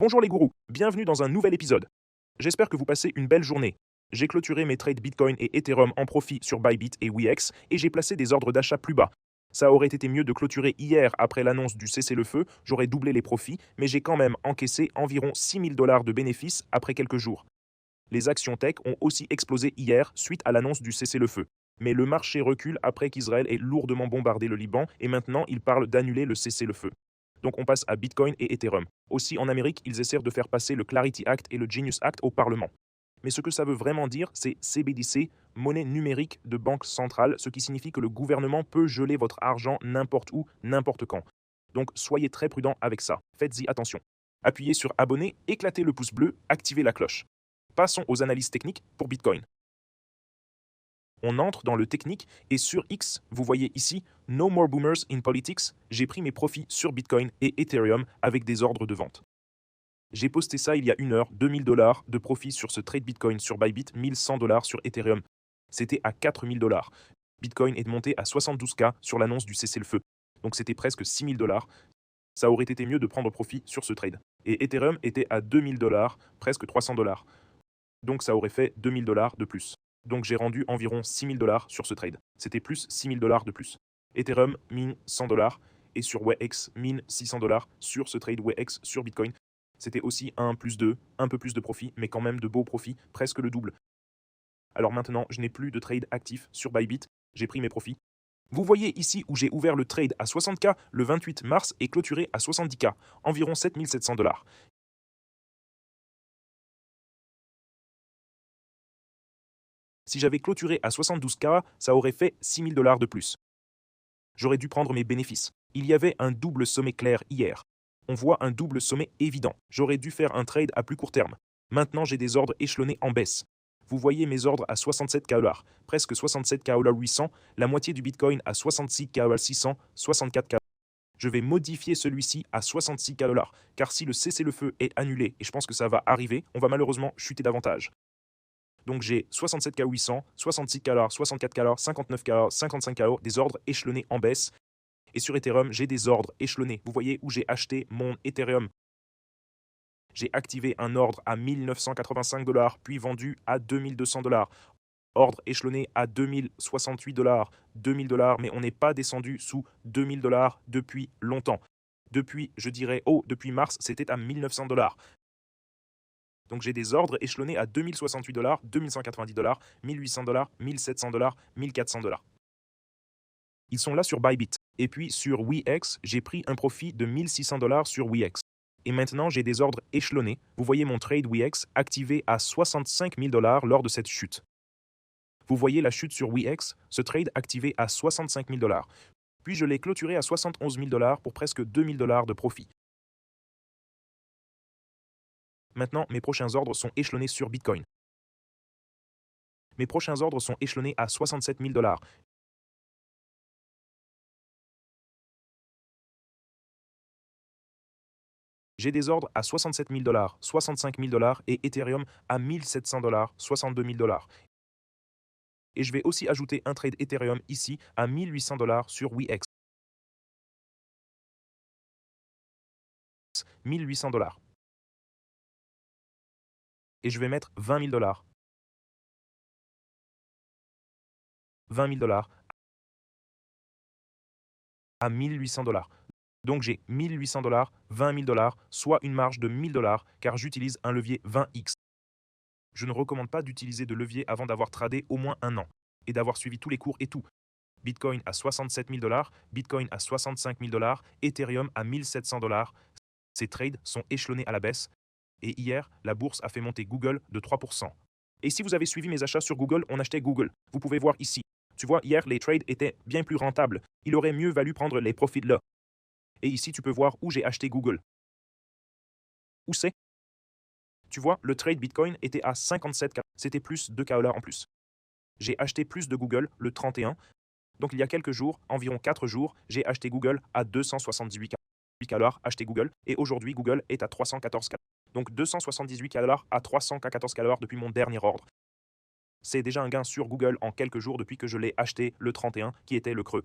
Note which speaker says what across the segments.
Speaker 1: Bonjour les gourous, bienvenue dans un nouvel épisode. J'espère que vous passez une belle journée. J'ai clôturé mes trades Bitcoin et Ethereum en profit sur Bybit et Wex et j'ai placé des ordres d'achat plus bas. Ça aurait été mieux de clôturer hier après l'annonce du cessez-le-feu, j'aurais doublé les profits, mais j'ai quand même encaissé environ 6 000 $ de bénéfices après quelques jours. Les actions tech ont aussi explosé hier suite à l'annonce du cessez-le-feu. Mais le marché recule après qu'Israël ait lourdement bombardé le Liban et maintenant il parle d'annuler le cessez-le-feu. Donc on passe à Bitcoin et Ethereum. Aussi en Amérique, ils essaient de faire passer le Clarity Act et le Genius Act au Parlement. Mais ce que ça veut vraiment dire, c'est CBDC, monnaie numérique de banque centrale, ce qui signifie que le gouvernement peut geler votre argent n'importe où, n'importe quand. Donc soyez très prudents avec ça. Faites-y attention. Appuyez sur abonner, éclatez le pouce bleu, activez la cloche. Passons aux analyses techniques pour Bitcoin. On entre dans le technique et sur X, vous voyez ici No More Boomers in Politics, j'ai pris mes profits sur Bitcoin et Ethereum avec des ordres de vente. J'ai posté ça il y a une heure, 2 000 $ de profit sur ce trade Bitcoin sur Bybit, 1 100 $ sur Ethereum. C'était à 4 000 $. Bitcoin est monté à 72K sur l'annonce du cessez-le-feu. Donc c'était presque 6 000 $. Ça aurait été mieux de prendre profit sur ce trade. Et Ethereum était à 2 000 $, presque 300 $. Donc ça aurait fait 2 000 $ de plus. Donc j'ai rendu environ 6 000 $ sur ce trade. C'était plus 6 000 $ de plus. Ethereum mine 100 $ et sur Wex mine 600 $ sur ce trade Wex sur Bitcoin. C'était aussi 1 plus 2, un peu plus de profit, mais quand même de beaux profits, presque le double. Alors maintenant, je n'ai plus de trade actif sur Bybit, j'ai pris mes profits. Vous voyez ici où j'ai ouvert le trade à 60K le 28 mars et clôturé à 70K, environ 7 700 $. Si j'avais clôturé à 72K, ça aurait fait 6 000 $ de plus. J'aurais dû prendre mes bénéfices. Il y avait un double sommet clair hier. On voit un double sommet évident. J'aurais dû faire un trade à plus court terme. Maintenant, j'ai des ordres échelonnés en baisse. Vous voyez mes ordres à 67K $, presque 67K $ 800, la moitié du Bitcoin à 66K $ 600, 64K. Je vais modifier celui-ci à 66K $, car si le cessez-le-feu est annulé, et je pense que ça va arriver, on va malheureusement chuter davantage. Donc j'ai 67K 800, 66K, 64K, 59K, 55K, des ordres échelonnés en baisse. Et sur Ethereum, j'ai des ordres échelonnés. Vous voyez où j'ai acheté mon Ethereum. J'ai activé un ordre à 1985 $, puis vendu à 2200 $. Ordre échelonné à 2068 $, 2000 $, mais on n'est pas descendu sous 2000 $ depuis longtemps. Depuis, je dirais, depuis mars, c'était à 1900 $. Donc j'ai des ordres échelonnés à 2068 $, 2190 $, 1800 $, 1700 $, 1400 $. Ils sont là sur Bybit. Et puis sur Wex, j'ai pris un profit de 1600 $ sur Wex. Et maintenant, j'ai des ordres échelonnés. Vous voyez mon trade Wex activé à 65 000 $ lors de cette chute. Vous voyez la chute sur Wex, ce trade activé à 65 000 $. Puis je l'ai clôturé à 71 000 $ pour presque 2000 $ de profit. Maintenant, mes prochains ordres sont échelonnés sur Bitcoin. Mes prochains ordres sont échelonnés à 67 000 $. J'ai des ordres à 67 000 $, 65 000 $ et Ethereum à 1700 $, 62 000 $. Et je vais aussi ajouter un trade Ethereum ici à 1800 $ sur Wex. 1800 $. Et je vais mettre 20 000 $. 20 000 $ à 1800 $. Donc j'ai 1800 $, 20 000 $, soit une marge de 1000 $, car j'utilise un levier 20x. Je ne recommande pas d'utiliser de levier avant d'avoir tradé au moins un an et d'avoir suivi tous les cours et tout. Bitcoin à 67 000 $, Bitcoin à 65 000 $, Ethereum à 1700 $. Ces trades sont échelonnés à la baisse. Et hier, la bourse a fait monter Google de 3%. Et si vous avez suivi mes achats sur Google, on achetait Google. Vous pouvez voir ici. Tu vois, hier, les trades étaient bien plus rentables. Il aurait mieux valu prendre les profits là. Et ici, tu peux voir où j'ai acheté Google. Où c'est? Tu vois, le trade Bitcoin était à 57K. C'était plus 2K $ en plus. J'ai acheté plus de Google le 31. Donc il y a quelques jours, environ 4 jours, j'ai acheté Google à 278K $, acheté Google, et aujourd'hui Google est à 314K. Donc 278K $ à 314K $ depuis mon dernier ordre. C'est déjà un gain sur Google en quelques jours depuis que je l'ai acheté le 31, qui était le creux.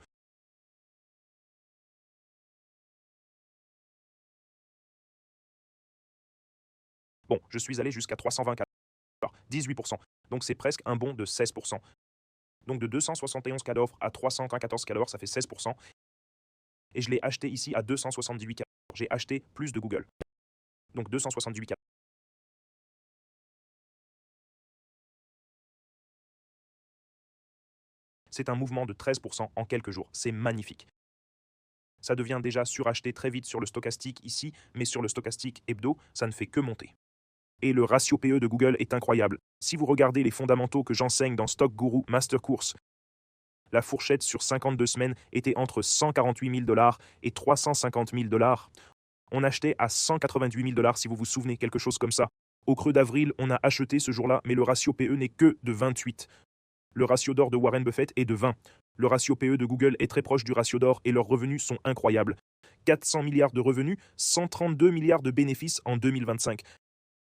Speaker 1: Bon, je suis allé jusqu'à 324, 18%. Donc c'est presque un bond de 16%. Donc de 271 cas d'offres à 314 cas d'offres, ça fait 16%. Et je l'ai acheté ici à 278 cas. J'ai acheté plus de Google. Donc 278 cas. C'est un mouvement de 13% en quelques jours. C'est magnifique. Ça devient déjà suracheté très vite sur le stochastique ici, mais sur le stochastique hebdo, ça ne fait que monter. Et le ratio PE de Google est incroyable. Si vous regardez les fondamentaux que j'enseigne dans Stock Guru Master Course, la fourchette sur 52 semaines était entre 148 000 $ et 350 000 $. On achetait à 188 000 $ si vous vous souvenez, quelque chose comme ça. Au creux d'avril, on a acheté ce jour-là, mais le ratio PE n'est que de 28. Le ratio d'or de Warren Buffett est de 20. Le ratio PE de Google est très proche du ratio d'or et leurs revenus sont incroyables. 400 milliards de revenus, 132 milliards de bénéfices en 2025.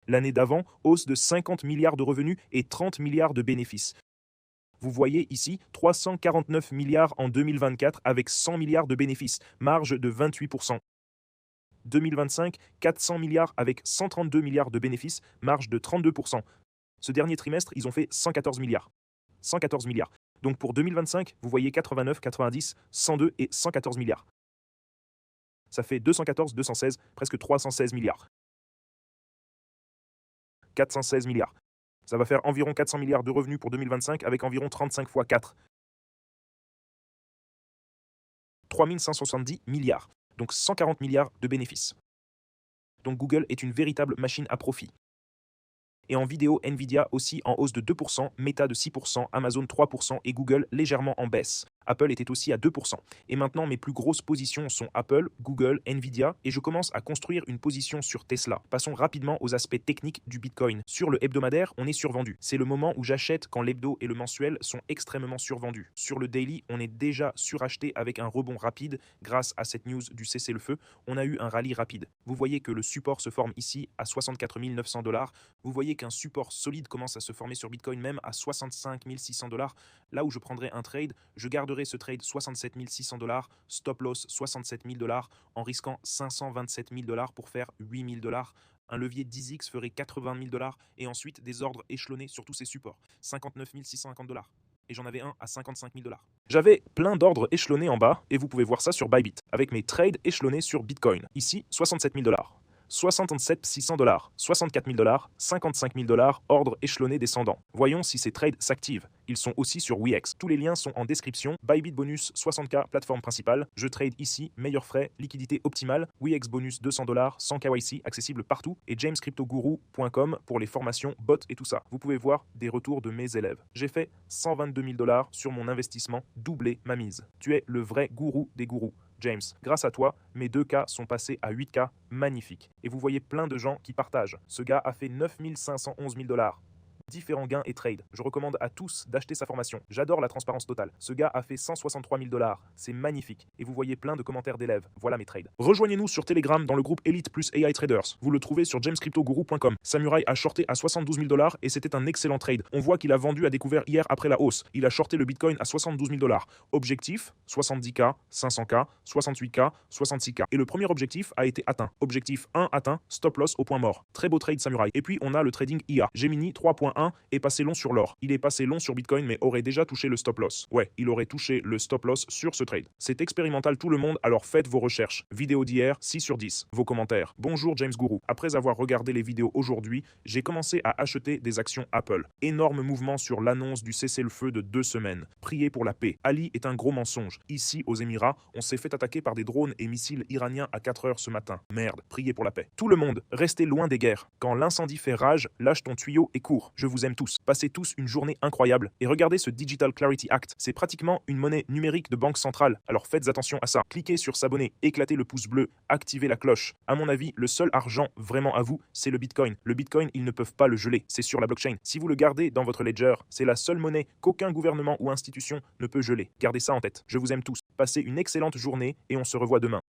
Speaker 1: L'année d'avant, hausse de 50 milliards de revenus et 30 milliards de bénéfices. Vous voyez ici 349 milliards en 2024 avec 100 milliards de bénéfices, marge de 28%. 2025, 400 milliards avec 132 milliards de bénéfices, marge de 32%. Ce dernier trimestre, ils ont fait 114 milliards. 114 milliards. Donc pour 2025, vous voyez 89, 90, 102 et 114 milliards. Ça fait 214, 216, presque 316 milliards. 416 milliards. Ça va faire environ 400 milliards de revenus pour 2025 avec environ 35 fois 4. 3570 milliards. Donc 140 milliards de bénéfices. Donc Google est une véritable machine à profit. Et en vidéo, Nvidia aussi en hausse de 2%, Meta de 6%, Amazon 3% et Google légèrement en baisse. Apple était aussi à 2%. Et maintenant, mes plus grosses positions sont Apple, Google, Nvidia, et je commence à construire une position sur Tesla. Passons rapidement aux aspects techniques du Bitcoin. Sur le hebdomadaire, on est survendu. C'est le moment où j'achète quand l'hebdo et le mensuel sont extrêmement survendus. Sur le daily, on est déjà suracheté avec un rebond rapide grâce à cette news du cessez-le-feu. On a eu un rallye rapide. Vous voyez que le support se forme ici à 64 900 $. Vous voyez qu'un support solide commence à se former sur Bitcoin même à 65 600 $. Là où je prendrai un trade, je garderai ce trade 67 600 $, stop loss 67 000 $, en risquant 527 000 $ pour faire 8 000 $. Un levier 10x ferait 80 000 $ et ensuite des ordres échelonnés sur tous ces supports, 59 650 $. Et j'en avais un à 55 000 $. J'avais plein d'ordres échelonnés en bas et vous pouvez voir ça sur Bybit avec mes trades échelonnés sur Bitcoin. Ici, 67 000 $. 67 600 $, 64 000 $, 55 000 $, ordre échelonné descendant. Voyons si ces trades s'activent. Ils sont aussi sur Weex. Tous les liens sont en description. Bybit bonus 60K, plateforme principale. Je trade ici, meilleurs frais, liquidité optimale. Weex bonus 200 $, sans KYC, accessible partout. Et jamescryptoguru.com pour les formations, bots et tout ça. Vous pouvez voir des retours de mes élèves. J'ai fait 122 000 $ sur mon investissement, doublé ma mise. Tu es le vrai gourou des gourous. James, grâce à toi, mes 2K sont passés à 8K, magnifique. Et vous voyez plein de gens qui partagent. Ce gars a fait 9 511 000 $. Différents gains et trades. Je recommande à tous d'acheter sa formation. J'adore la transparence totale. Ce gars a fait 163 000 $. C'est magnifique. Et vous voyez plein de commentaires d'élèves. Voilà mes trades. Rejoignez-nous sur Telegram dans le groupe Elite plus AI Traders. Vous le trouvez sur jamescryptoguru.com. Samurai a shorté à 72 000 $ et c'était un excellent trade. On voit qu'il a vendu à découvert hier après la hausse. Il a shorté le Bitcoin à 72 000 $. Objectif 70K, 500K, 68K, 66K. Et le premier objectif a été atteint. Objectif 1 atteint, stop loss au point mort. Très beau trade Samurai. Et puis on a le trading IA. Gemini 3.1 est passé long sur l'or. Il est passé long sur Bitcoin mais aurait déjà touché le stop loss. Ouais, il aurait touché le stop loss sur ce trade. C'est expérimental tout le monde, alors faites vos recherches. Vidéo d'hier, 6 sur 10. Vos commentaires. Bonjour James Guru. Après avoir regardé les vidéos aujourd'hui, j'ai commencé à acheter des actions Apple. Énorme mouvement sur l'annonce du cessez-le-feu de 2 semaines. Priez pour la paix. Ali est un gros mensonge. Ici, aux Émirats, on s'est fait attaquer par des drones et missiles iraniens à 4 heures ce matin. Merde, priez pour la paix. Tout le monde, restez loin des guerres. Quand l'incendie fait rage, lâche ton tuyau et cours. Je vous aime tous. Passez tous une journée incroyable et regardez ce Digital Clarity Act. C'est pratiquement une monnaie numérique de banque centrale. Alors faites attention à ça. Cliquez sur s'abonner, éclatez le pouce bleu, activez la cloche. À mon avis, le seul argent vraiment à vous, c'est le Bitcoin. Le Bitcoin, ils ne peuvent pas le geler. C'est sur la blockchain. Si vous le gardez dans votre ledger, c'est la seule monnaie qu'aucun gouvernement ou institution ne peut geler. Gardez ça en tête. Je vous aime tous. Passez une excellente journée et on se revoit demain.